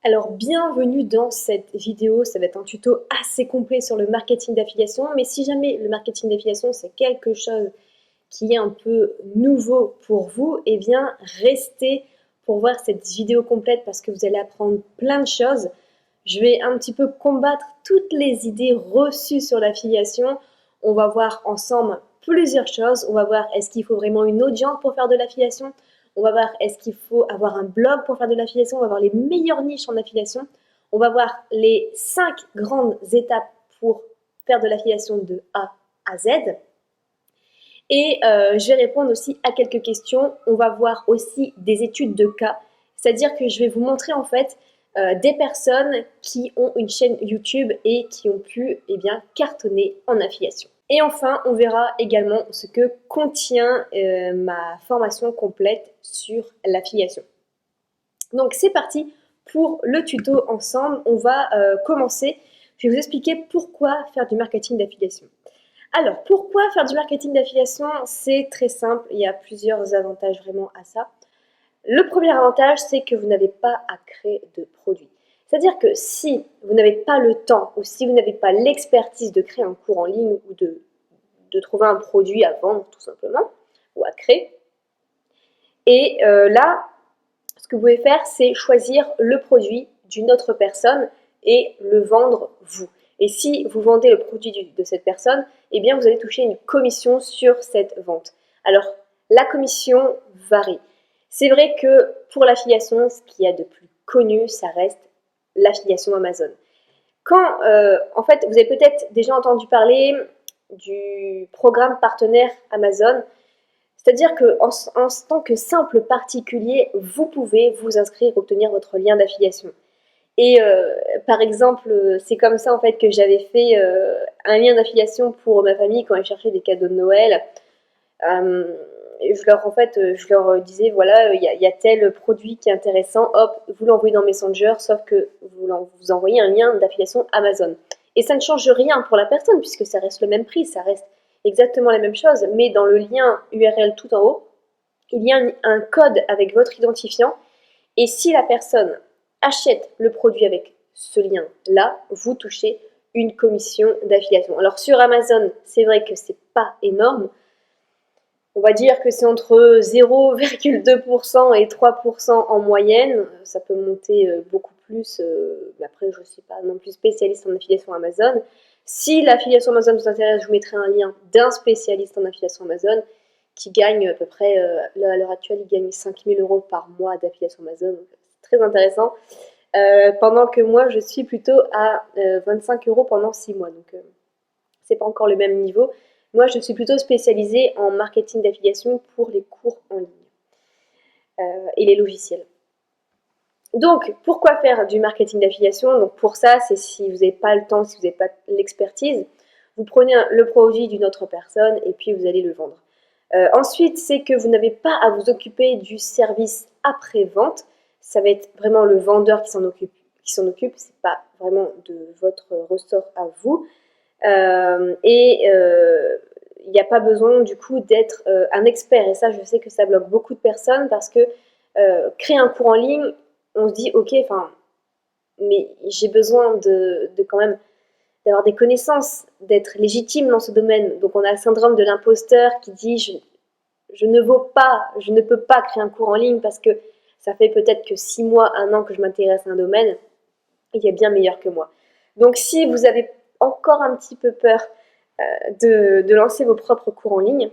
Alors bienvenue dans cette vidéo, ça va être un tuto assez complet sur le marketing d'affiliation, mais si jamais le marketing d'affiliation c'est quelque chose qui est un peu nouveau pour vous, eh bien restez pour voir cette vidéo complète parce que vous allez apprendre plein de choses. Je vais un petit peu combattre toutes les idées reçues sur l'affiliation. On va voir ensemble plusieurs choses. On va voir est-ce qu'il faut vraiment une audience pour faire de l'affiliation. On va voir est-ce qu'il faut avoir un blog pour faire de l'affiliation. On va voir les meilleures niches en affiliation. On va voir les 5 grandes étapes pour faire de l'affiliation de A à Z. Et je vais répondre aussi à quelques questions. On va voir aussi des études de cas. C'est-à-dire que je vais vous montrer en fait des personnes qui ont une chaîne YouTube et qui ont pu cartonner en affiliation. Et enfin, on verra également ce que contient ma formation complète sur l'affiliation. Donc c'est parti pour le tuto ensemble. On va commencer. Je vais vous expliquer pourquoi faire du marketing d'affiliation. Alors, pourquoi faire du marketing d'affiliation? C'est très simple, il y a plusieurs avantages vraiment à ça. Le premier avantage, c'est que vous n'avez pas à créer de produit. C'est-à-dire que si vous n'avez pas le temps ou si vous n'avez pas l'expertise de créer un cours en ligne ou de trouver un produit à vendre tout simplement ou à créer, et là, ce que vous pouvez faire, c'est choisir le produit d'une autre personne et le vendre vous. Et si vous vendez le produit de cette personne, eh bien vous allez toucher une commission sur cette vente. Alors, la commission varie. C'est vrai que pour l'affiliation, ce qu'il y a de plus connu, ça reste l'affiliation Amazon. En fait, vous avez peut-être déjà entendu parler du programme partenaire Amazon. C'est-à-dire qu'en tant que simple particulier, vous pouvez vous inscrire, obtenir votre lien d'affiliation. Et par exemple, c'est comme ça en fait que j'avais fait un lien d'affiliation pour ma famille quand ils cherchaient des cadeaux de Noël. Je leur disais voilà, il y a tel produit qui est intéressant, hop, vous l'envoyez dans Messenger, sauf que vous envoyez un lien d'affiliation Amazon. Et ça ne change rien pour la personne puisque ça reste le même prix, ça reste exactement la même chose, mais dans le lien URL tout en haut, il y a un code avec votre identifiant. Et si la personne achète le produit avec ce lien-là, vous touchez une commission d'affiliation. Alors sur Amazon, c'est vrai que c'est pas énorme. On va dire que c'est entre 0,2% et 3% en moyenne. Ça peut monter beaucoup plus. Après, je ne suis pas non plus spécialiste en affiliation Amazon. Si l'affiliation Amazon vous intéresse, je vous mettrai un lien d'un spécialiste en affiliation Amazon qui gagne à peu près, à l'heure actuelle, il gagne 5 000 € par mois d'affiliation Amazon. C'est très intéressant. Pendant que moi, je suis plutôt à 25 € pendant 6 mois. Donc, c'est pas encore le même niveau. Moi, je suis plutôt spécialisée en marketing d'affiliation pour les cours en ligne et les logiciels. Donc, pourquoi faire du marketing d'affiliation? Donc, pour ça, c'est si vous n'avez pas le temps, si vous n'avez pas l'expertise, vous prenez le produit d'une autre personne et puis vous allez le vendre. Ensuite, c'est que vous n'avez pas à vous occuper du service après-vente. Ça va être vraiment le vendeur qui s'en occupe. C'est pas vraiment de votre ressort à vous. Il n'y a pas besoin du coup d'être un expert. Et ça, je sais que ça bloque beaucoup de personnes parce que créer un cours en ligne, on se dit ok, mais j'ai besoin de quand même d'avoir des connaissances, d'être légitime dans ce domaine. Donc on a le syndrome de l'imposteur qui dit je ne vaux pas, je ne peux pas créer un cours en ligne parce que ça fait peut-être que 6 mois, 1 an que je m'intéresse à un domaine et il y a bien meilleur que moi. Donc si vous avez encore un petit peu peur de lancer vos propres cours en ligne,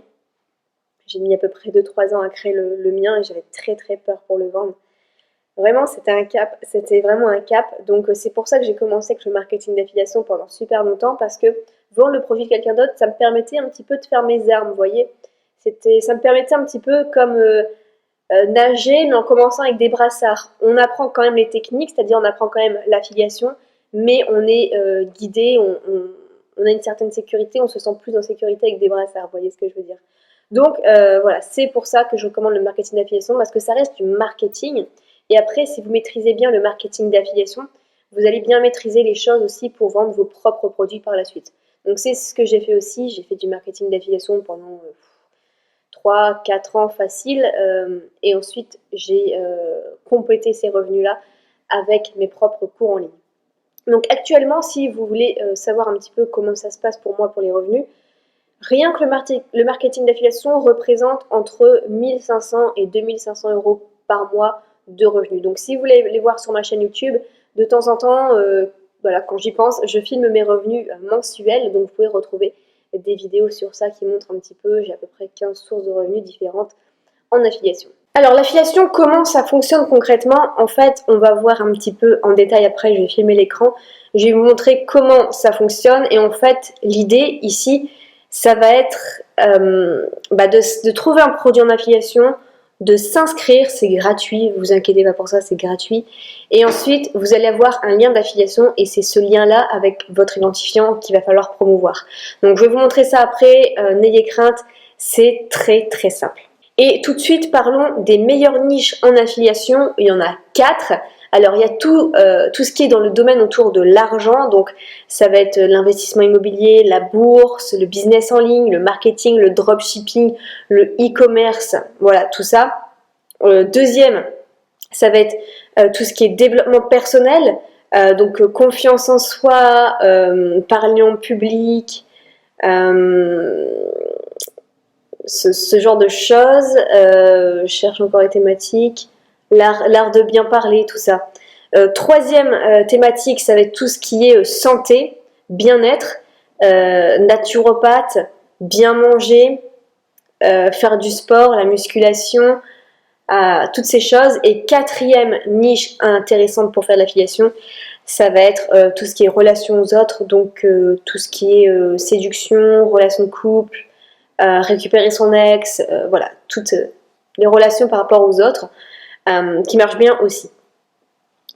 j'ai mis à peu près 2-3 ans à créer le mien et j'avais très très peur pour le vendre. Vraiment, c'était vraiment un cap. Donc c'est pour ça que j'ai commencé avec le marketing d'affiliation pendant super longtemps parce que vendre le produit de quelqu'un d'autre, ça me permettait un petit peu de faire mes armes, vous voyez. Ça me permettait un petit peu comme nager, mais en commençant avec des brassards. On apprend quand même les techniques, c'est-à-dire on apprend quand même l'affiliation, mais on est guidé, on a une certaine sécurité, on se sent plus en sécurité avec des brassards, vous voyez ce que je veux dire. Donc voilà, c'est pour ça que je recommande le marketing d'affiliation, parce que ça reste du marketing. Et après, si vous maîtrisez bien le marketing d'affiliation, vous allez bien maîtriser les choses aussi pour vendre vos propres produits par la suite. Donc c'est ce que j'ai fait aussi, j'ai fait du marketing d'affiliation pendant 3-4 ans facile, et ensuite j'ai complété ces revenus-là avec mes propres cours en ligne. Donc actuellement, si vous voulez savoir un petit peu comment ça se passe pour moi pour les revenus, rien que le marketing d'affiliation représente entre 1500 et 2500 euros par mois de revenus. Donc si vous voulez les voir sur ma chaîne YouTube, de temps en temps, voilà, quand j'y pense, je filme mes revenus mensuels, donc vous pouvez retrouver des vidéos sur ça qui montrent un petit peu, j'ai à peu près 15 sources de revenus différentes en affiliation. Alors l'affiliation, comment ça fonctionne concrètement? En fait, on va voir un petit peu en détail après, je vais filmer l'écran, je vais vous montrer comment ça fonctionne et en fait, l'idée ici, ça va être de trouver un produit en affiliation, de s'inscrire, c'est gratuit, vous inquiétez pas pour ça, c'est gratuit. Et ensuite, vous allez avoir un lien d'affiliation et c'est ce lien-là avec votre identifiant qu'il va falloir promouvoir. Donc je vais vous montrer ça après, n'ayez crainte, c'est très très simple. Et tout de suite, parlons des meilleures niches en affiliation. Il y en a 4. Alors, il y a tout ce qui est dans le domaine autour de l'argent. Donc, ça va être l'investissement immobilier, la bourse, le business en ligne, le marketing, le dropshipping, le e-commerce. Voilà, tout ça. Deuxième, ça va être tout ce qui est développement personnel. Donc, confiance en soi, parler en public, ce genre de choses, je cherche encore les thématiques, l'art de bien parler, tout ça. Troisième thématique, ça va être tout ce qui est santé, bien-être, naturopathe, bien manger, faire du sport, la musculation, toutes ces choses. Et quatrième niche intéressante pour faire de l'affiliation, ça va être tout ce qui est relations aux autres, donc tout ce qui est séduction, relations de couple, récupérer son ex, voilà, toutes les relations par rapport aux autres qui marchent bien aussi.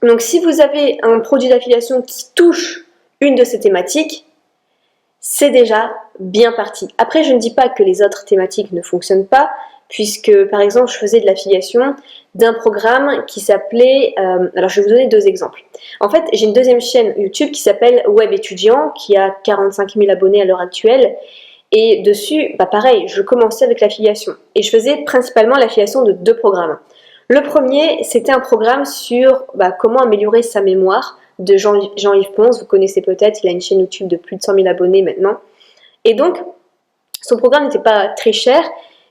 Donc si vous avez un produit d'affiliation qui touche une de ces thématiques, c'est déjà bien parti. Après, je ne dis pas que les autres thématiques ne fonctionnent pas, puisque par exemple, je faisais de l'affiliation d'un programme qui s'appelait... alors, je vais vous donner 2 exemples. En fait, j'ai une deuxième chaîne YouTube qui s'appelle Web Étudiant, qui a 45 000 abonnés à l'heure actuelle. Et dessus, pareil, je commençais avec l'affiliation. Et je faisais principalement l'affiliation de 2 programmes. Le premier, c'était un programme sur comment améliorer sa mémoire de Jean-Yves Ponce. Vous connaissez peut-être, il a une chaîne YouTube de plus de 100 000 abonnés maintenant. Et donc, son programme n'était pas très cher.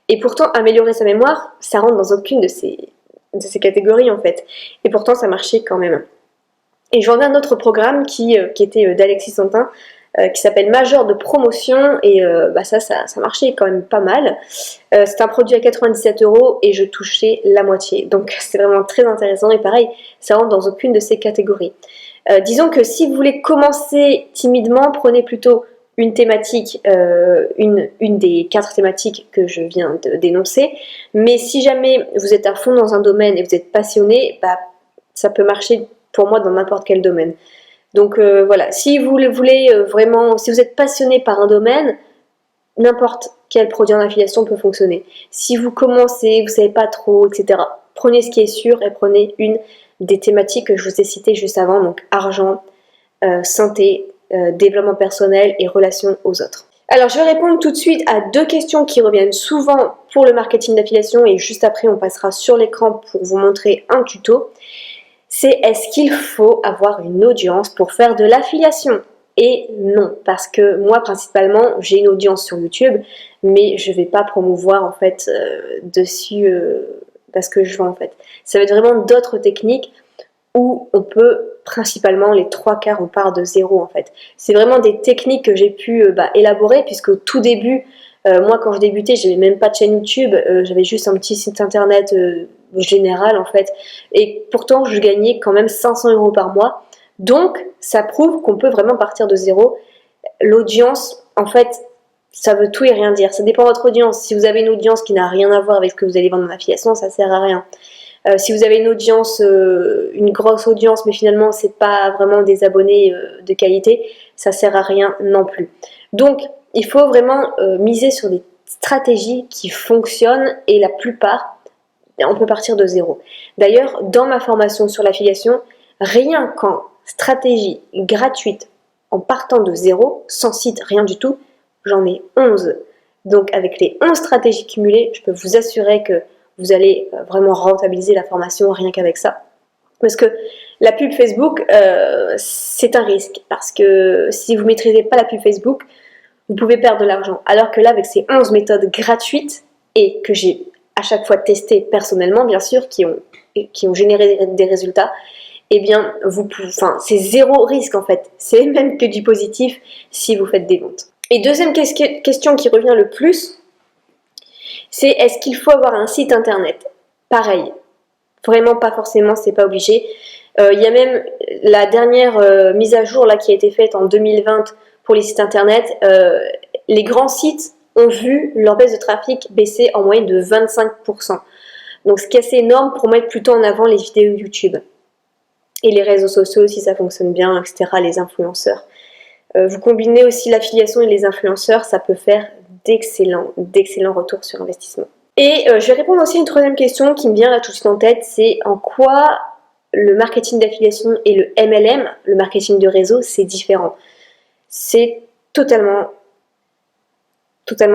Et pourtant, améliorer sa mémoire, ça rentre dans aucune de ces catégories en fait. Et pourtant, ça marchait quand même. Et j'en ai un autre programme qui était d'Alexis Santin, qui s'appelle Major de promotion et ça marchait quand même pas mal. C'est un produit à 97 € et je touchais la moitié. Donc c'est vraiment très intéressant et pareil, ça rentre dans aucune de ces catégories. Disons que si vous voulez commencer timidement, prenez plutôt une thématique, une des 4 thématiques que je viens d'énoncer. Mais si jamais vous êtes à fond dans un domaine et vous êtes passionné, ça peut marcher pour moi dans n'importe quel domaine. Donc voilà, si vous voulez vraiment, si vous êtes passionné par un domaine, n'importe quel produit en affiliation peut fonctionner. Si vous commencez, vous ne savez pas trop, etc., prenez ce qui est sûr et prenez une des thématiques que je vous ai citées juste avant, donc argent, santé, développement personnel et relations aux autres. Alors je vais répondre tout de suite à 2 questions qui reviennent souvent pour le marketing d'affiliation et juste après on passera sur l'écran pour vous montrer un tuto. C'est est-ce qu'il faut avoir une audience pour faire de l'affiliation? Et non, parce que moi principalement j'ai une audience sur YouTube, mais je ne vais pas promouvoir en fait dessus parce que je vends en fait. Ça va être vraiment d'autres techniques où on peut principalement les 3/4 on part de zéro en fait. C'est vraiment des techniques que j'ai pu élaborer puisque au tout début, moi quand je débutais, j'avais même pas de chaîne YouTube, j'avais juste un petit site internet général en fait et pourtant je gagnais quand même 500 € par mois. Donc ça prouve qu'on peut vraiment partir de zéro. L'audience en fait ça veut tout et rien dire, ça dépend de votre audience. Si vous avez une audience qui n'a rien à voir avec ce que vous allez vendre en affiliation, ça sert à rien. Si vous avez une audience, une grosse audience, mais finalement c'est pas vraiment des abonnés de qualité, ça sert à rien non plus. Donc il faut vraiment miser sur des stratégies qui fonctionnent et la plupart, on peut partir de zéro. D'ailleurs, dans ma formation sur l'affiliation, rien qu'en stratégie gratuite, en partant de zéro, sans site, rien du tout, j'en ai 11. Donc avec les 11 stratégies cumulées, je peux vous assurer que vous allez vraiment rentabiliser la formation rien qu'avec ça. Parce que la pub Facebook, c'est un risque. Parce que si vous ne maîtrisez pas la pub Facebook, vous pouvez perdre de l'argent. Alors que là, avec ces 11 méthodes gratuites, et que j'ai à chaque fois testé personnellement, bien sûr, qui ont généré des résultats, eh bien, c'est zéro risque en fait. C'est même que du positif si vous faites des ventes. Et deuxième question qui revient le plus, c'est est-ce qu'il faut avoir un site internet? Pareil, vraiment pas forcément, c'est pas obligé. Il y a même la dernière mise à jour là qui a été faite en 2020 pour les sites internet. Les grands sites ont vu leur baisse de trafic baisser en moyenne de 25%. Donc ce qui est assez énorme pour mettre plutôt en avant les vidéos YouTube. Et les réseaux sociaux si ça fonctionne bien, etc., les influenceurs. Vous combinez aussi l'affiliation et les influenceurs, ça peut faire d'excellents retours sur investissement. Et je vais répondre aussi à une troisième question qui me vient là tout de suite en tête, c'est en quoi le marketing d'affiliation et le MLM, le marketing de réseau, c'est différent. C'est totalement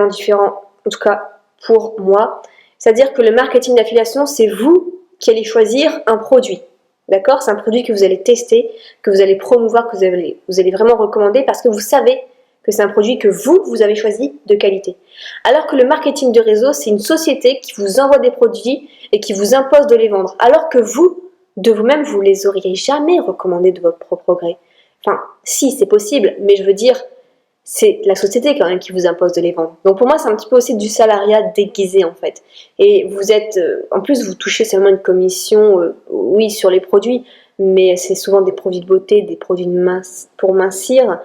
différent, en tout cas pour moi. C'est-à-dire que le marketing d'affiliation, c'est vous qui allez choisir un produit. D'accord? C'est un produit que vous allez tester, que vous allez promouvoir, que vous allez vraiment recommander parce que vous savez que c'est un produit que vous avez choisi de qualité. Alors que le marketing de réseau, c'est une société qui vous envoie des produits et qui vous impose de les vendre. Alors que vous, de vous-même, vous les auriez jamais recommandés de votre propre gré. Enfin, si, c'est possible, mais je veux dire, c'est la société quand même qui vous impose de les vendre. Donc pour moi, c'est un petit peu aussi du salariat déguisé en fait. Et vous êtes, en plus, vous touchez seulement une commission, oui, sur les produits, mais c'est souvent des produits de beauté, des produits pour mincir,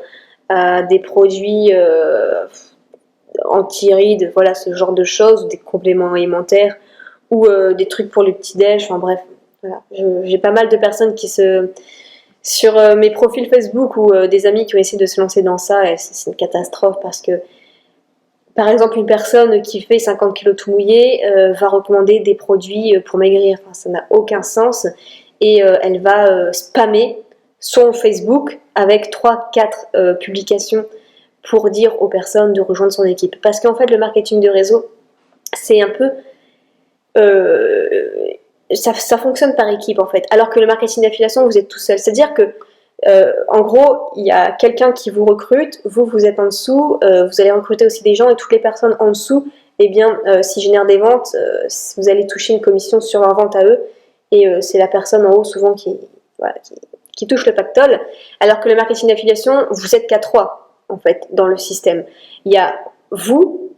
des produits anti-rides, voilà, ce genre de choses, ou des compléments alimentaires, ou des trucs pour les petits-déj, enfin bref, voilà. J'ai pas mal de personnes qui sur mes profils Facebook ou des amis qui ont essayé de se lancer dans ça, et c'est une catastrophe parce que, par exemple, une personne qui fait 50 kg tout mouillé va recommander des produits pour maigrir. Enfin, ça n'a aucun sens. Et elle va spammer son Facebook avec 3-4 publications pour dire aux personnes de rejoindre son équipe. Parce qu'en fait, le marketing de réseau, c'est un peu... ça fonctionne par équipe en fait, alors que le marketing d'affiliation, vous êtes tout seul. C'est-à-dire que, en gros, il y a quelqu'un qui vous recrute, vous êtes en dessous, vous allez recruter aussi des gens et toutes les personnes en dessous, eh bien, s'ils génèrent des ventes, vous allez toucher une commission sur leur vente à eux, et c'est la personne en haut souvent qui touche le pactole, alors que le marketing d'affiliation, vous êtes qu'à 3 en fait dans le système. Il y a vous,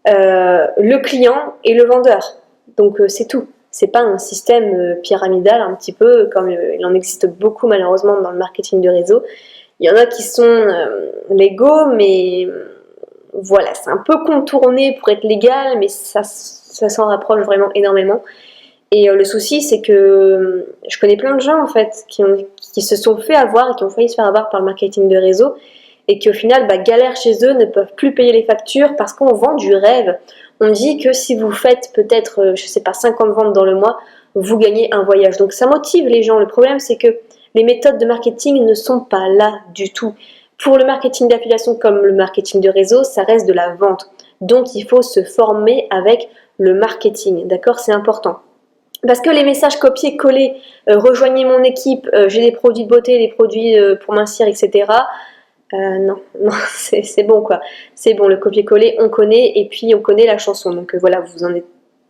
le client et le vendeur. Donc c'est tout. C'est pas un système pyramidal un petit peu comme il en existe beaucoup malheureusement dans le marketing de réseau. Il y en a qui sont légaux, mais voilà, c'est un peu contourné pour être légal, mais ça s'en rapproche vraiment énormément. Et le souci, c'est que je connais plein de gens en fait qui se sont fait avoir et qui ont failli se faire avoir par le marketing de réseau et qui au final galèrent chez eux, ne peuvent plus payer les factures parce qu'on vend du rêve. On dit que si vous faites peut-être, je sais pas, 50 ventes dans le mois, vous gagnez un voyage. Donc ça motive les gens. Le problème, c'est que les méthodes de marketing ne sont pas là du tout. Pour le marketing d'affiliation comme le marketing de réseau, ça reste de la vente. Donc il faut se former avec le marketing. D'accord? C'est important. Parce que les messages copiés-collés, rejoignez mon équipe, j'ai des produits de beauté, des produits pour mincir, etc. Non, c'est bon quoi. C'est bon, le copier-coller, on connaît, et puis on connaît la chanson. Donc voilà,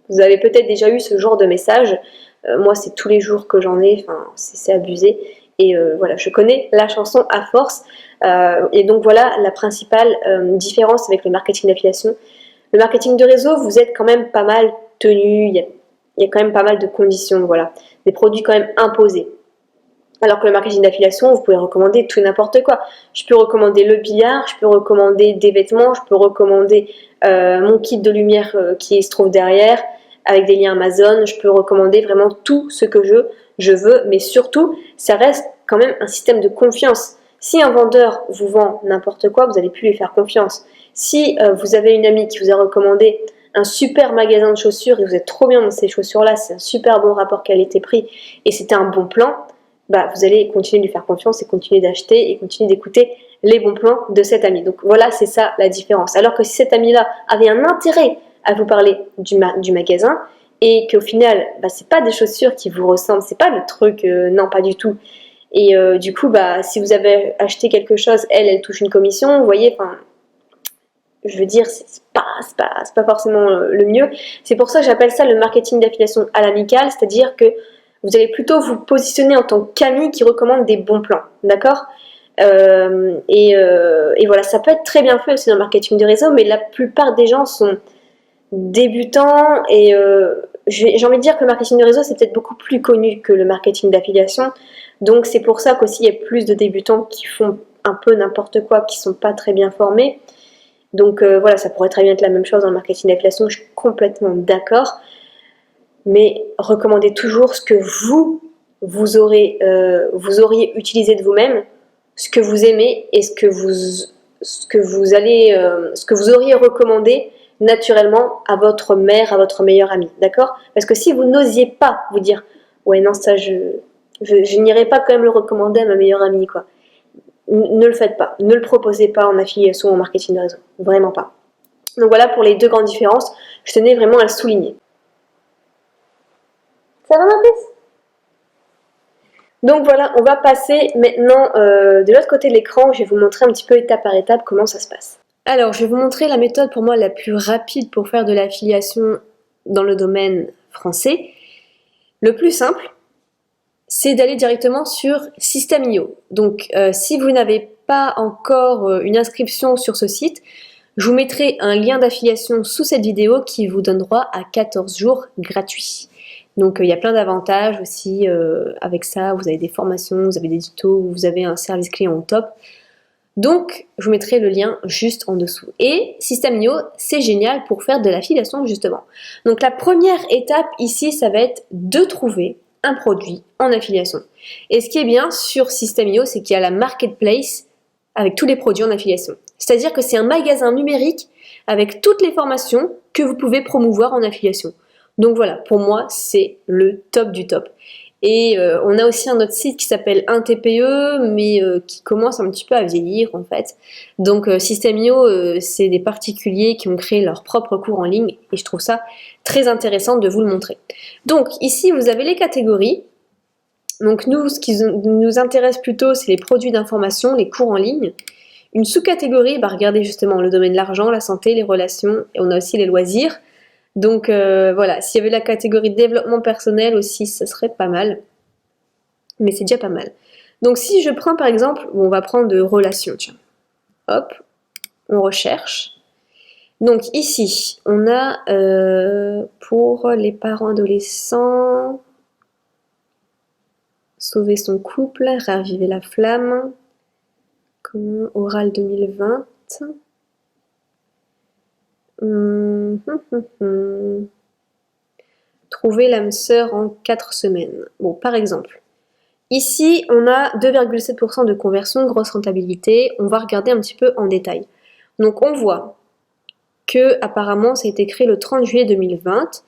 vous avez peut-être déjà eu ce genre de message. Moi, c'est tous les jours que j'en ai, enfin, c'est abusé. Et voilà, je connais la chanson à force. Et donc voilà, la principale différence avec le marketing d'affiliation. Le marketing de réseau, vous êtes quand même pas mal tenu, il y a quand même pas mal de conditions, voilà. Des produits quand même imposés. Alors que le marketing d'affiliation, vous pouvez recommander tout et n'importe quoi. Je peux recommander le billard, je peux recommander des vêtements, je peux recommander mon kit de lumière qui se trouve derrière, avec des liens Amazon. Je peux recommander vraiment tout ce que je veux, mais surtout, ça reste quand même un système de confiance. Si un vendeur vous vend n'importe quoi, vous n'allez plus lui faire confiance. Si vous avez une amie qui vous a recommandé un super magasin de chaussures et vous êtes trop bien dans ces chaussures-là, c'est un super bon rapport qualité-prix et c'était un bon plan, vous allez continuer de lui faire confiance et continuer d'acheter et continuer d'écouter les bons plans de cet ami. Donc voilà, c'est ça la différence. Alors que si cet ami-là avait un intérêt à vous parler du magasin, et qu'au final, bah, c'est pas des chaussures qui vous ressemblent, c'est pas le truc, non, pas du tout. Et du coup, bah, si vous avez acheté quelque chose, elle touche une commission, vous voyez, enfin, je veux dire, c'est pas forcément le mieux. C'est pour ça que j'appelle ça le marketing d'affiliation à l'amical, c'est-à-dire que vous allez plutôt vous positionner en tant qu'ami qui recommande des bons plans, d'accord? Et voilà, ça peut être très bien fait aussi dans le marketing de réseau, mais la plupart des gens sont débutants et j'ai envie de dire que le marketing de réseau c'est peut-être beaucoup plus connu que le marketing d'affiliation, donc c'est pour ça qu'aussi il y a plus de débutants qui font un peu n'importe quoi, qui sont pas très bien formés. Donc voilà, ça pourrait très bien être la même chose dans le marketing d'affiliation, je suis complètement d'accord, mais recommandez toujours ce que vous auriez utilisé de vous-même, ce que vous aimez et ce que vous auriez recommandé naturellement à votre mère, à votre meilleure amie, d'accord? Parce que si vous n'osiez pas vous dire, ouais non ça je n'irai pas quand même le recommander à ma meilleure amie, quoi. Ne le faites pas, ne le proposez pas en affiliation ou en marketing de réseau, vraiment pas. Donc voilà pour les deux grandes différences, je tenais vraiment à le souligner. Ça va ma puce? Donc voilà, on va passer maintenant de l'autre côté de l'écran, je vais vous montrer un petit peu étape par étape comment ça se passe. Alors, je vais vous montrer la méthode pour moi la plus rapide pour faire de l'affiliation dans le domaine français. Le plus simple, c'est d'aller directement sur System.io. Donc, si vous n'avez pas encore une inscription sur ce site, je vous mettrai un lien d'affiliation sous cette vidéo qui vous donne droit à 14 jours gratuits. Donc, il y a plein d'avantages aussi avec ça. Vous avez des formations, vous avez des tutos, vous avez un service client au top. Donc, je vous mettrai le lien juste en dessous. Et System.io, c'est génial pour faire de l'affiliation, justement. Donc, la première étape ici, ça va être de trouver un produit en affiliation. Et ce qui est bien sur System.io, c'est qu'il y a la marketplace avec tous les produits en affiliation. C'est-à-dire que c'est un magasin numérique avec toutes les formations que vous pouvez promouvoir en affiliation. Donc voilà, pour moi, c'est le top du top. Et on a aussi un autre site qui s'appelle 1TPE, mais qui commence un petit peu à vieillir en fait. Donc System.io, c'est des particuliers qui ont créé leur propre cours en ligne, et je trouve ça très intéressant de vous le montrer. Donc ici, vous avez les catégories. Donc nous, ce qui nous intéresse plutôt, c'est les produits d'information, les cours en ligne. Une sous-catégorie, bah, regardez justement le domaine de l'argent, la santé, les relations, et on a aussi les loisirs. Donc voilà, s'il y avait la catégorie développement personnel aussi, ça serait pas mal. Mais c'est déjà pas mal. Donc si je prends par exemple, on va prendre de relations, tiens. Hop, on recherche. Donc ici, on a pour les parents adolescents, sauver son couple, raviver la flamme, oral 2020. Trouver l'âme sœur en 4 semaines. Bon, par exemple, ici, on a 2,7% de conversion, grosse rentabilité. On va regarder un petit peu en détail. Donc, on voit que apparemment, ça a été créé le 30 juillet 2020.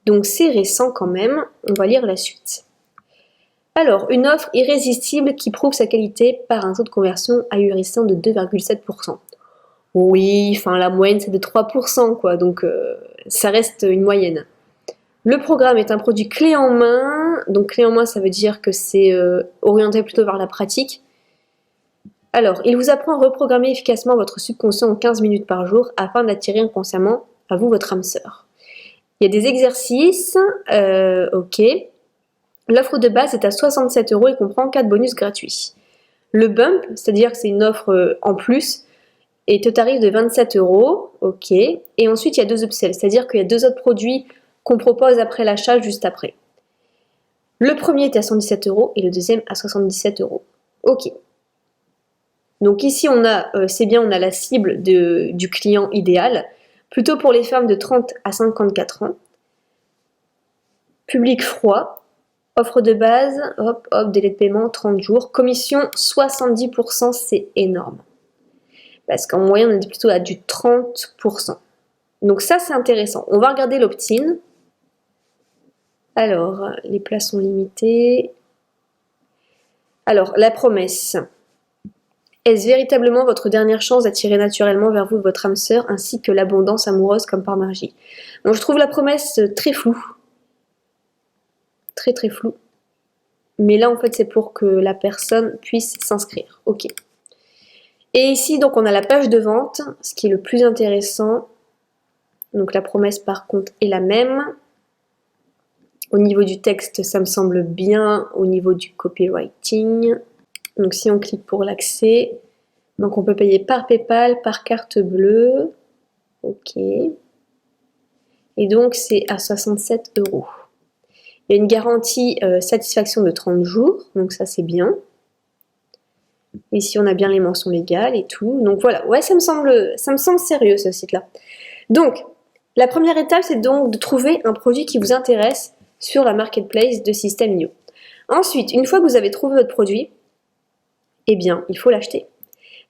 Donc, c'est récent quand même. On va lire la suite. Alors, une offre irrésistible qui prouve sa qualité par un taux de conversion ahurissant de 2,7%. Oui, enfin la moyenne c'est de 3%, quoi, donc ça reste une moyenne. Le programme est un produit clé en main, donc clé en main ça veut dire que c'est orienté plutôt vers la pratique. Alors, il vous apprend à reprogrammer efficacement votre subconscient en 15 minutes par jour afin d'attirer inconsciemment à vous votre âme sœur. Il y a des exercices, ok. L'offre de base est à 67 € et comprend 4 bonus gratuits. Le bump, c'est-à-dire que c'est une offre en plus, est au tarif de 27 €, ok. Et ensuite, il y a 2 upsells, c'est-à-dire qu'il y a 2 autres produits qu'on propose après l'achat, juste après. Le premier est à 117 € et le deuxième à 77 €. Ok. Donc ici, on a, c'est bien, on a la cible du client idéal, plutôt pour les femmes de 30 à 54 ans. Public froid, offre de base, hop, hop, délai de paiement 30 jours, commission 70%, c'est énorme. Parce qu'en moyenne, on est plutôt à du 30%. Donc ça, c'est intéressant. On va regarder l'opt-in. Alors, les places sont limitées. Alors, la promesse. Est-ce véritablement votre dernière chance d'attirer naturellement vers vous votre âme sœur, ainsi que l'abondance amoureuse comme par magie? Bon, je trouve la promesse très floue. très très flou. Mais là, en fait, c'est pour que la personne puisse s'inscrire. Ok. Et ici, donc, on a la page de vente, ce qui est le plus intéressant. Donc, la promesse, par contre, est la même. Au niveau du texte, ça me semble bien. Au niveau du copywriting. Donc, si on clique pour l'accès, donc on peut payer par PayPal, par carte bleue. Ok. Et donc, c'est à 67 €. Il y a une garantie satisfaction de 30 jours, donc ça c'est bien. Ici on a bien les mentions légales et tout. Donc voilà, ouais, ça me semble sérieux ce site-là. Donc, la première étape, c'est donc de trouver un produit qui vous intéresse sur la marketplace de System.io. Ensuite, une fois que vous avez trouvé votre produit, eh bien, il faut l'acheter.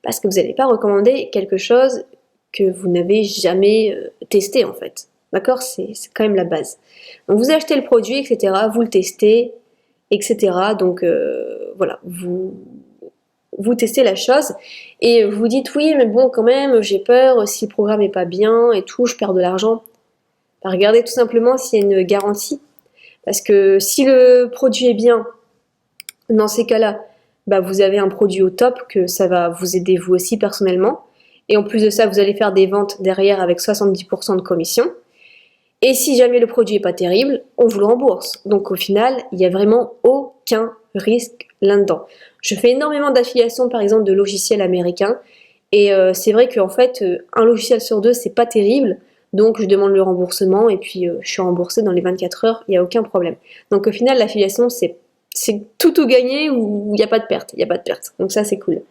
Parce que vous n'allez pas recommander quelque chose que vous n'avez jamais testé en fait. D'accord? C'est quand même la base. Donc vous achetez le produit, etc. Vous le testez, etc. Donc voilà, vous testez la chose et vous dites oui, mais bon, quand même, j'ai peur si le programme n'est pas bien et tout, je perds de l'argent. Bah, regardez tout simplement s'il y a une garantie. Parce que si le produit est bien, dans ces cas-là, bah, vous avez un produit au top, que ça va vous aider vous aussi personnellement. Et en plus de ça, vous allez faire des ventes derrière avec 70% de commission. Et si jamais le produit n'est pas terrible, on vous le rembourse. Donc au final, il n'y a vraiment aucun risque là-dedans. Je fais énormément d'affiliations par exemple de logiciels américains. Et c'est vrai qu'en fait, un logiciel sur deux, c'est pas terrible. Donc je demande le remboursement et puis je suis remboursée dans les 24 heures, il n'y a aucun problème. Donc au final, l'affiliation, c'est tout ou gagné ou il n'y a pas de perte. Il n'y a pas de perte. Donc ça, c'est cool.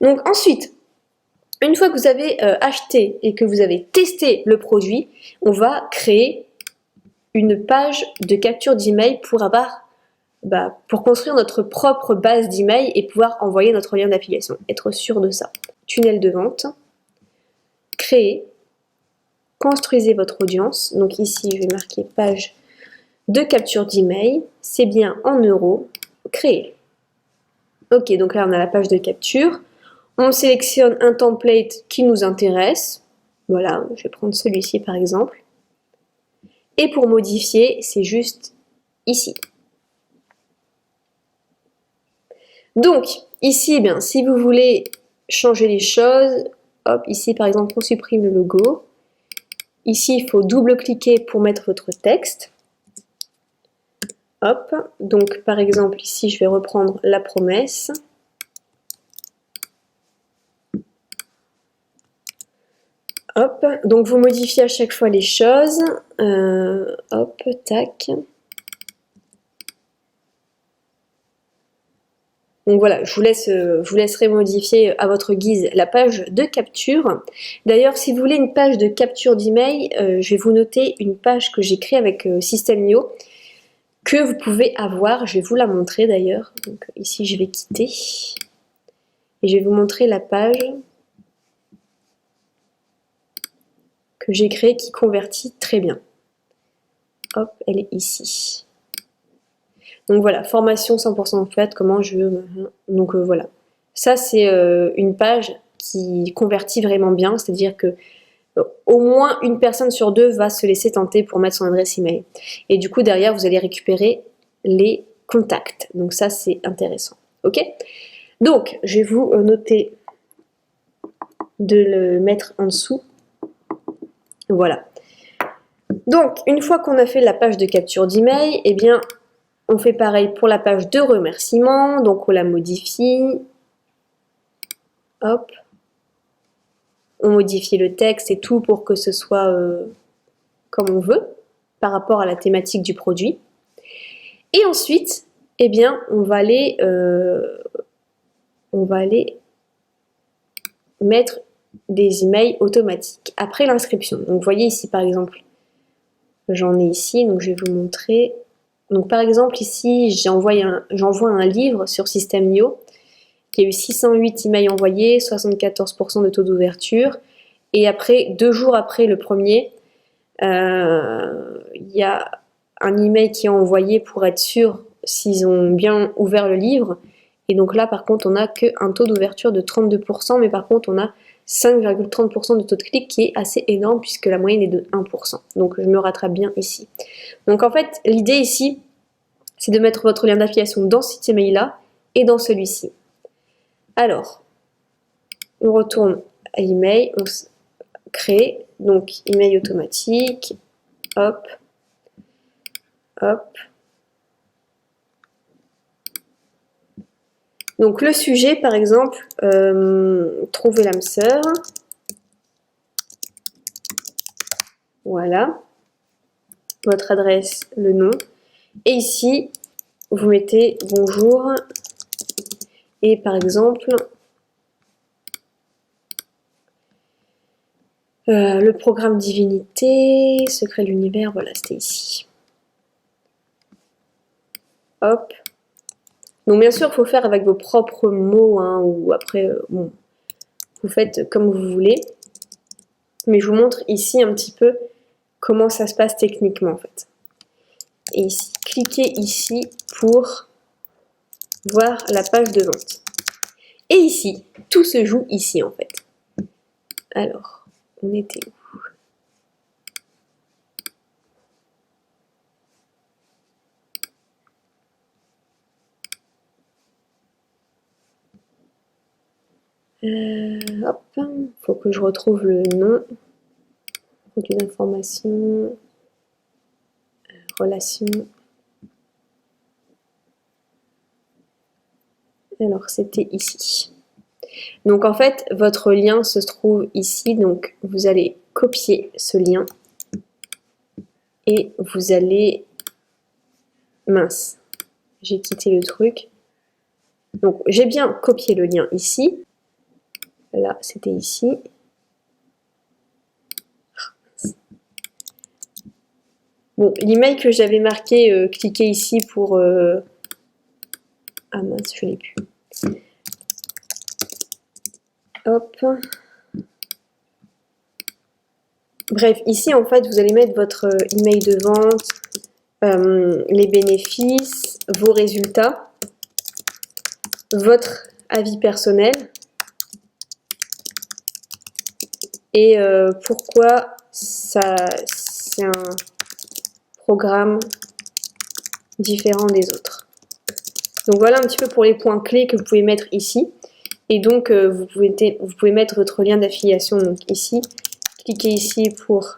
Donc ensuite, une fois que vous avez acheté et que vous avez testé le produit, on va créer une page de capture d'email pour pour construire notre propre base d'email et pouvoir envoyer notre lien d'affiliation. Être sûr de ça. Tunnel de vente. Créer. Construisez votre audience. Donc ici, je vais marquer page de capture d'email. C'est bien en euros. Créer. Ok, donc là, on a la page de capture. On sélectionne un template qui nous intéresse. Voilà, je vais prendre celui-ci par exemple. Et pour modifier, c'est juste ici. Donc, ici, eh bien, si vous voulez changer les choses, hop, ici par exemple, on supprime le logo. Ici, il faut double-cliquer pour mettre votre texte. Hop, donc par exemple, ici, je vais reprendre la promesse. Hop, donc vous modifiez à chaque fois les choses. Hop, tac. Donc voilà, je vous laisserai modifier à votre guise la page de capture. D'ailleurs, si vous voulez une page de capture d'email, je vais vous noter une page que j'ai créée avec System.io que vous pouvez avoir. Je vais vous la montrer d'ailleurs. Donc ici, je vais quitter et je vais vous montrer la page que j'ai créée qui convertit très bien. Hop, elle est ici. Donc voilà, formation 100% faite, comment je veux. Donc voilà. Ça, c'est une page qui convertit vraiment bien, c'est-à-dire que au moins une personne sur deux va se laisser tenter pour mettre son adresse email. Et du coup, derrière, vous allez récupérer les contacts. Donc ça, c'est intéressant. Ok? Donc, je vais vous noter de le mettre en dessous. Voilà. Donc, une fois qu'on a fait la page de capture d'email, eh bien, on fait pareil pour la page de remerciement. Donc, on la modifie. Hop. On modifie le texte et tout pour que ce soit comme on veut, par rapport à la thématique du produit. Et ensuite, eh bien, on va aller mettre des emails automatiques après l'inscription. Donc, vous voyez ici, par exemple, j'en ai ici, donc je vais vous montrer. Donc, par exemple, ici, j'envoie un livre sur System.io qui a eu 608 emails envoyés, 74% de taux d'ouverture. Et après, 2 jours après le premier, il y a un email qui est envoyé pour être sûr s'ils ont bien ouvert le livre. Et donc là, par contre, on n'a qu'un taux d'ouverture de 32%, mais par contre, on a 5,30% de taux de clic qui est assez énorme puisque la moyenne est de 1%. Donc je me rattrape bien ici. Donc en fait, l'idée ici, c'est de mettre votre lien d'affiliation dans cet email-là et dans celui-ci. Alors, on retourne à email, on crée, donc email automatique, hop, hop. Donc le sujet, par exemple, trouver l'âme sœur. Voilà. Votre adresse, le nom. Et ici, vous mettez bonjour. Et par exemple, le programme divinité, secret de l'univers, voilà, c'était ici. Hop. Donc bien sûr, il faut faire avec vos propres mots, hein, ou après, bon, vous faites comme vous voulez. Mais je vous montre ici un petit peu comment ça se passe techniquement en fait. Et ici, cliquez ici pour voir la page de vente. Et ici, tout se joue ici en fait. Alors, on était où? Hop, faut que je retrouve le nom. Produit d'information, relation. Alors, c'était ici. Donc, en fait, votre lien se trouve ici. Donc, vous allez copier ce lien. Et vous allez... Mince, j'ai quitté le truc. Donc, j'ai bien copié le lien ici. Là, c'était ici. Bon, l'email que j'avais marqué, cliquez ici pour... Ah mince, je l'ai plus. Hop. Bref, ici, en fait, vous allez mettre votre email de vente, les bénéfices, vos résultats, votre avis personnel et pourquoi c'est un programme différent des autres. Donc voilà un petit peu pour les points clés que vous pouvez mettre ici. Et donc vous pouvez mettre votre lien d'affiliation donc ici. Cliquez ici pour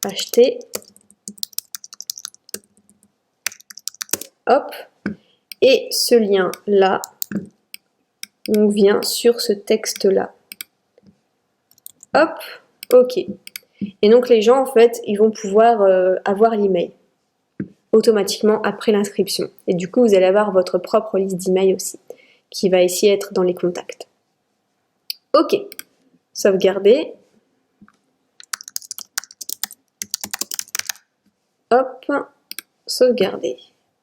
acheter. Hop. Et ce lien là on vient sur ce texte là. Hop. Ok. Et donc les gens en fait ils vont pouvoir avoir l'email automatiquement après l'inscription. Et du coup, vous allez avoir votre propre liste d'emails aussi, qui va ici être dans les contacts. Ok, sauvegarder. Hop, sauvegarder.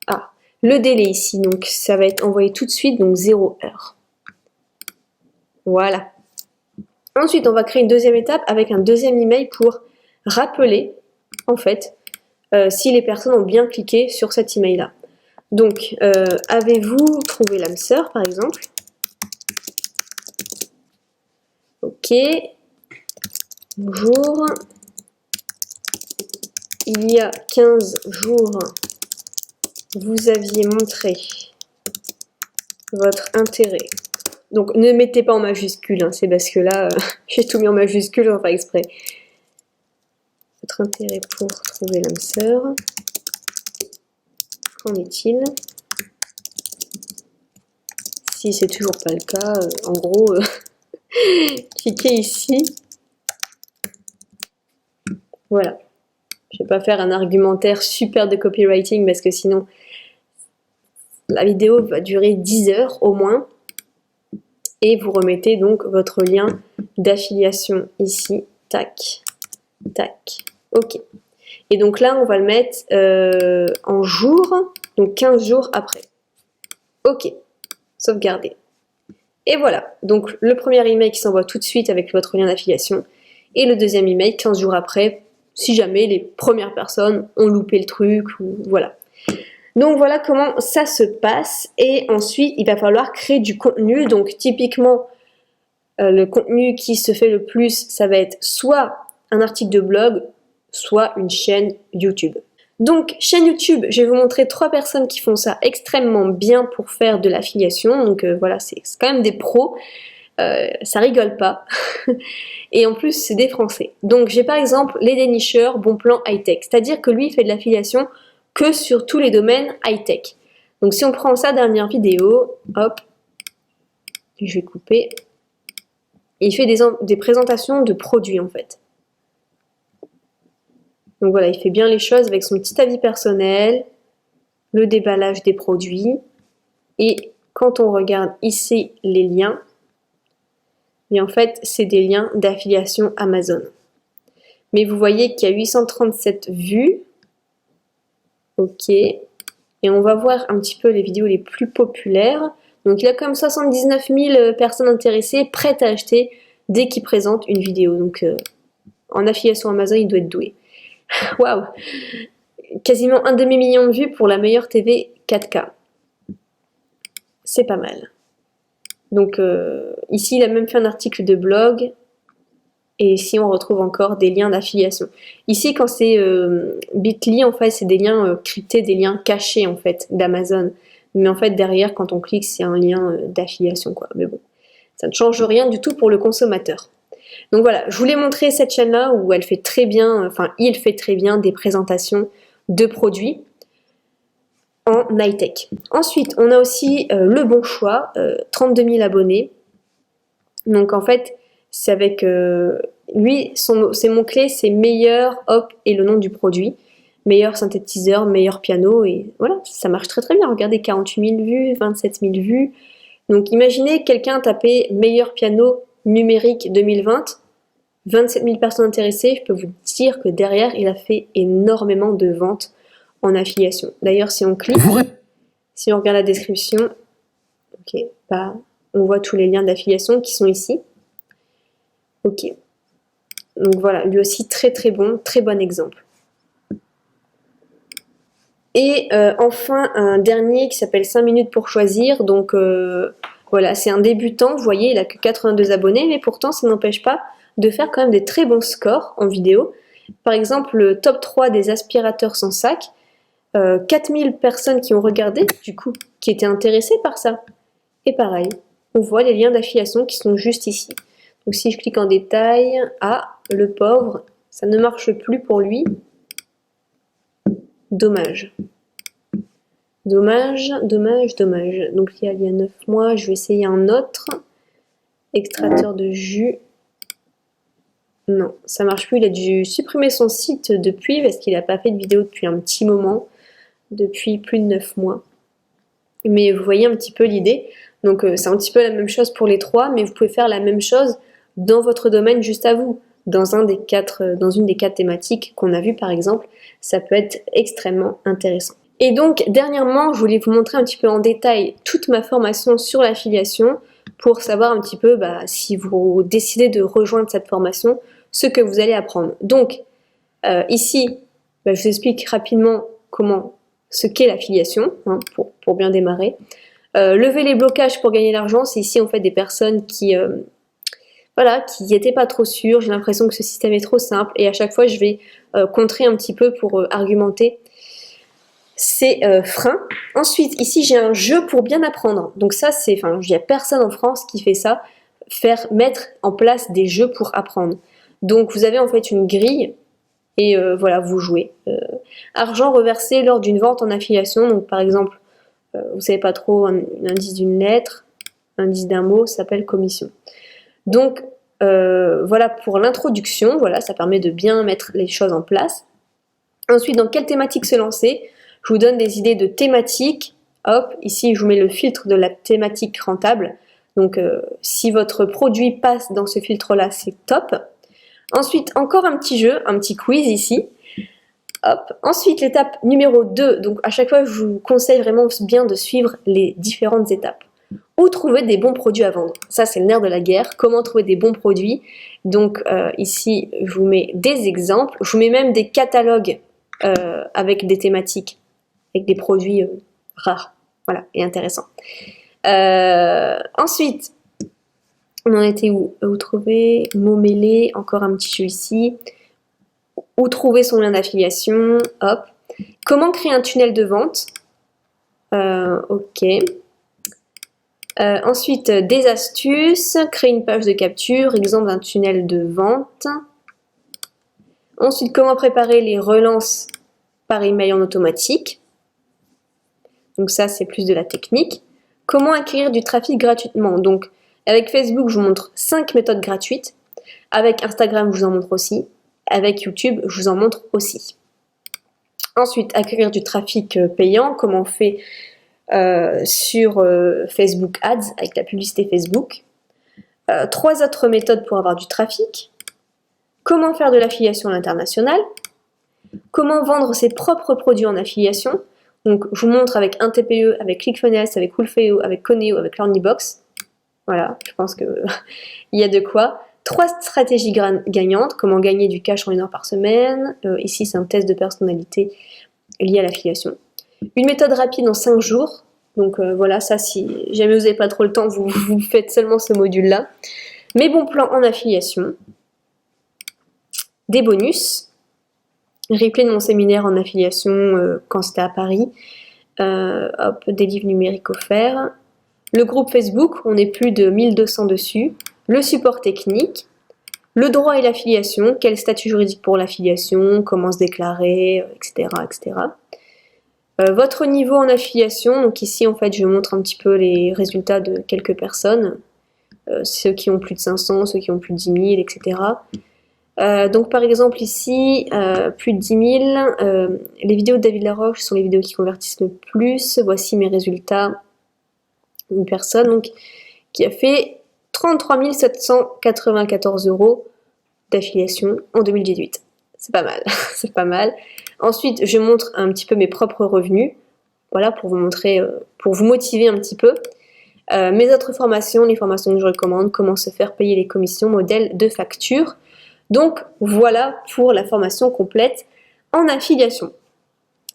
Ah, le délai ici, donc ça va être envoyé tout de suite, donc 0 heure. Voilà. Ensuite, on va créer une deuxième étape avec un deuxième email pour rappeler, en fait, si les personnes ont bien cliqué sur cet email-là. Donc, avez-vous trouvé l'âme sœur, par exemple? Ok. Bonjour. Il y a 15 jours, vous aviez montré votre intérêt. Donc, ne mettez pas en majuscule, hein, c'est parce que là, j'ai tout mis en majuscule, enfin exprès. Votre intérêt pour trouver l'âme sœur. Qu'en est-il? Si c'est toujours pas le cas, en gros, cliquez ici. Voilà. Je vais pas faire un argumentaire super de copywriting parce que sinon, la vidéo va durer 10 heures au moins. Et vous remettez donc votre lien d'affiliation ici. Tac, tac. Ok. Et donc là, on va le mettre en jours, donc 15 jours après. Ok. Sauvegarder. Et voilà. Donc le premier email qui s'envoie tout de suite avec votre lien d'affiliation. Et le deuxième email 15 jours après, si jamais les premières personnes ont loupé le truc, ou voilà. Donc voilà comment ça se passe. Et ensuite, il va falloir créer du contenu. Donc typiquement, le contenu qui se fait le plus, ça va être soit un article de blog, soit une chaîne YouTube. Donc, chaîne YouTube, je vais vous montrer 3 personnes qui font ça extrêmement bien pour faire de l'affiliation. Donc voilà, c'est quand même des pros. Ça rigole pas. Et en plus, c'est des Français. Donc, j'ai par exemple les dénicheurs Bon Plan High-Tech. C'est-à-dire que lui, il fait de l'affiliation que sur tous les domaines high-tech. Donc, si on prend sa dernière vidéo, hop, je vais couper. Il fait des présentations de produits, en fait. Donc voilà, il fait bien les choses avec son petit avis personnel, le déballage des produits. Et quand on regarde ici les liens, et en fait, c'est des liens d'affiliation Amazon. Mais vous voyez qu'il y a 837 vues. Ok. Et on va voir un petit peu les vidéos les plus populaires. Donc il y a comme 79 000 personnes intéressées, prêtes à acheter dès qu'il présente une vidéo. Donc en affiliation Amazon, il doit être doué. Waouh! Quasiment un demi-million de vues pour la meilleure TV 4K. C'est pas mal. Donc ici, il a même fait un article de blog. Et ici, on retrouve encore des liens d'affiliation. Ici, quand c'est Bitly, en fait, c'est des liens cryptés, des liens cachés, en fait, d'Amazon. Mais en fait, derrière, quand on clique, c'est un lien d'affiliation, quoi. Mais bon, ça ne change rien du tout pour le consommateur. Donc voilà, je voulais montrer cette chaîne-là où elle fait très bien, enfin, il fait très bien des présentations de produits en high-tech. Ensuite, on a aussi Le Bon Choix, 32 000 abonnés. Donc en fait, c'est avec lui, ses mots-clés, c'est meilleur, hop, et le nom du produit. Meilleur synthétiseur, meilleur piano, et voilà, ça marche très très bien. Regardez, 48 000 vues, 27 000 vues. Donc imaginez quelqu'un taper meilleur piano numérique 2020, 27 000 personnes intéressées, je peux vous dire que derrière, il a fait énormément de ventes en affiliation. D'ailleurs, si on clique, si on regarde la description, ok, bah, on voit tous les liens d'affiliation qui sont ici. Ok. Donc voilà, lui aussi très très bon exemple. Et enfin, un dernier qui s'appelle 5 minutes pour choisir. Donc voilà, c'est un débutant, vous voyez, il a que 82 abonnés, mais pourtant ça n'empêche pas de faire quand même des très bons scores en vidéo. Par exemple, le top 3 des aspirateurs sans sac, 4000 personnes qui ont regardé, du coup, qui étaient intéressées par ça. Et pareil, on voit les liens d'affiliation qui sont juste ici. Donc si je clique en détail, ah, le pauvre, ça ne marche plus pour lui. Dommage. Dommage. Donc il y a 9 mois, je vais essayer un autre. Extracteur de jus. Non, ça marche plus. Il a dû supprimer son site depuis parce qu'il n'a pas fait de vidéo depuis un petit moment. Depuis plus de 9 mois. Mais vous voyez un petit peu l'idée. Donc c'est un petit peu la même chose pour les 3, mais vous pouvez faire la même chose dans votre domaine juste à vous. Dans une des 4 thématiques qu'on a vues par exemple, ça peut être extrêmement intéressant. Et donc dernièrement, je voulais vous montrer un petit peu en détail toute ma formation sur l'affiliation pour savoir un petit peu si vous décidez de rejoindre cette formation, ce que vous allez apprendre. Donc ici, je vous explique rapidement ce qu'est l'affiliation, hein, pour bien démarrer. Lever les blocages pour gagner l'argent, c'est ici en fait des personnes qui n'étaient pas trop sûres, j'ai l'impression que ce système est trop simple, et à chaque fois je vais contrer un petit peu pour argumenter ces freins. Ensuite, ici j'ai un jeu pour bien apprendre, donc ça il n'y a personne en France qui fait ça, mettre en place des jeux pour apprendre. Donc vous avez en fait une grille, et voilà, vous jouez. Argent reversé lors d'une vente en affiliation, donc par exemple, vous savez pas trop, un indice d'une lettre, indice d'un mot, ça s'appelle commission. Donc voilà pour l'introduction, voilà, ça permet de bien mettre les choses en place. Ensuite, dans quelle thématique se lancer? Je vous donne des idées de thématiques. Hop, ici je vous mets le filtre de la thématique rentable. Donc si votre produit passe dans ce filtre-là, c'est top. Ensuite, encore un petit jeu, un petit quiz ici. Hop. Ensuite, l'étape numéro 2. Donc à chaque fois, je vous conseille vraiment bien de suivre les différentes étapes. Où trouver des bons produits à vendre? Ça, c'est le nerf de la guerre. Comment trouver des bons produits? Donc ici, je vous mets des exemples. Je vous mets même des catalogues avec des thématiques, avec des produits rares, voilà, et intéressants. Ensuite, on en était où? Où trouver? Mots mêlés, encore un petit jeu ici. Où trouver son lien d'affiliation? Hop. Comment créer un tunnel de vente? Ok. Ensuite, des astuces, créer une page de capture, exemple d'un tunnel de vente. Ensuite, comment préparer les relances par email en automatique. Donc ça, c'est plus de la technique. Comment acquérir du trafic gratuitement? Donc, avec Facebook, je vous montre 5 méthodes gratuites. Avec Instagram, je vous en montre aussi. Avec YouTube, je vous en montre aussi. Ensuite, acquérir du trafic payant, comment on fait sur Facebook Ads, avec la publicité Facebook. 3 autres méthodes pour avoir du trafic. Comment faire de l'affiliation à l'international. Comment vendre ses propres produits en affiliation. Donc, je vous montre avec un TPE, avec ClickFunnels, avec Wolfeo, avec Coneo, avec Learnybox. Voilà, je pense qu'il y a de quoi. 3 stratégies gagnantes. Comment gagner du cash en 1 heure par semaine. Ici, c'est un test de personnalité lié à l'affiliation. Une méthode rapide en 5 jours. Donc voilà, ça, si jamais vous n'avez pas trop le temps, vous faites seulement ce module-là. Mes bons plans en affiliation. Des bonus. Replay de mon séminaire en affiliation quand c'était à Paris. Des livres numériques offerts. Le groupe Facebook, on est plus de 1200 dessus. Le support technique. Le droit et l'affiliation, quel statut juridique pour l'affiliation, comment se déclarer, etc. etc. Votre niveau en affiliation, donc ici en fait je montre un petit peu les résultats de quelques personnes, ceux qui ont plus de 500, ceux qui ont plus de 10 000, etc. Donc par exemple ici, plus de 10 000, les vidéos de David Laroche sont les vidéos qui convertissent le plus. Voici mes résultats. Une personne donc, qui a fait 33 794 € d'affiliation en 2018. C'est pas mal, c'est pas mal. Ensuite, je montre un petit peu mes propres revenus, voilà, pour vous montrer, pour vous motiver un petit peu. Mes autres formations, les formations que je recommande, comment se faire payer les commissions, modèle de facture. Donc voilà pour la formation complète en affiliation.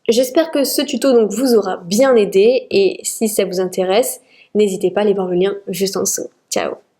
J'espère que ce tuto donc vous aura bien aidé et si ça vous intéresse, n'hésitez pas à aller voir le lien juste en dessous. Ciao!